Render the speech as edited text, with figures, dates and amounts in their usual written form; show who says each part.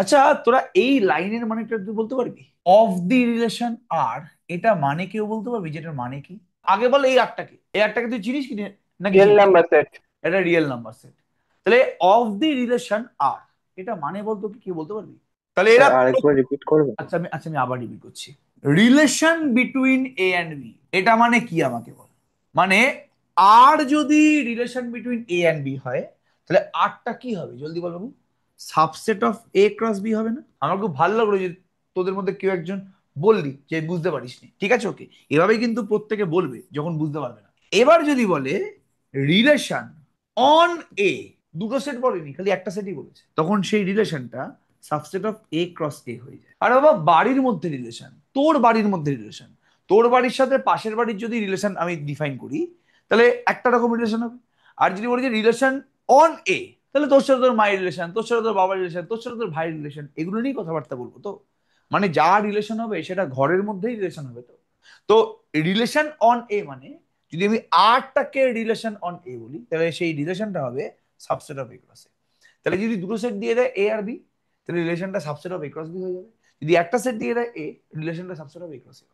Speaker 1: আচ্ছা, তোরা এই লাইনের মানেটা তুই বলতে পারবি? অফ দি রিলেশন আর, এটা মানে কেউ বলতে পারবি যেটার মানে কি? আগে বল এই আটটাকে, এই আটটাকে তুই চিনিস কি নাকি
Speaker 2: রিয়েল
Speaker 1: চিনিস?
Speaker 2: Number set.
Speaker 1: এটা রিয়েল নাম্বার সেট। তাহলে অফ দি রিলেশন আর, এটা মানে বলতো কি, কেউ বলতে পারবি? তাহলে এরা
Speaker 2: আরেকবার রিপিট করবে?
Speaker 1: আচ্ছা আমি আবার রিপিট করছি। Relation between A and B, এটা মানে কি আমাকে বল। মানে আর যদি relation between A and B হয়, তাহলে আরটা কি হবে জলদি বল বাবু? Subset of A cross B হবে না? আমার খুব ভালো লাগলো যে তোদের মধ্যে কেউ একজন বললি যে বুঝতে পারিসনি, ঠিক আছে ওকে। এভাবেই কিন্তু প্রত্যেকে বলবে যখন বুঝতে পারবে না। এবার যদি বলে রিলেশন অন এ, দুটো সেট বলেনি, খালি একটা সেটই বলেছে, তখন সেই রিলেশনটা সাবসেট অফ এ ক্রস এ হয়ে যায়। আর বাবা বাড়ির মধ্যে রিলেশন, তোর বাড়ির মধ্যে রিলেশন, তোর বাড়ির সাথে পাশের বাড়ির যদি রিলেশন আমি ডিফাইন করি, তাহলে একটা রকম রিলেশন হবে। আর যদি বলি যে রিলেশন অন এ, তাহলে তোর সাথে তোর মায়ের রিলেশন, তোর সাথে তোর বাবার রিলেশন, তোর সাথে তোর ভাইয়ের রিলেশন, এগুলো নিয়েই কথাবার্তা বলবো তো। মানে যা রিলেশন হবে সেটা ঘরের মধ্যেই রিলেশন হবে তো। তো রিলেশন অন এ মানে, যদি আমি আরটাকে রিলেশন অন এ বলি, তাহলে সেই রিলেশনটা হবে সাবসেট অফ এ ক্রস এ। তাহলে যদি দুটো সেট দিয়ে দেয় এ আর বি, তাহলে রিলেশনটা subset of A cross B হয়ে যাবে। যদি একটা সেট দিয়ে দেয় এ, রিলেশনটা subset of A cross A.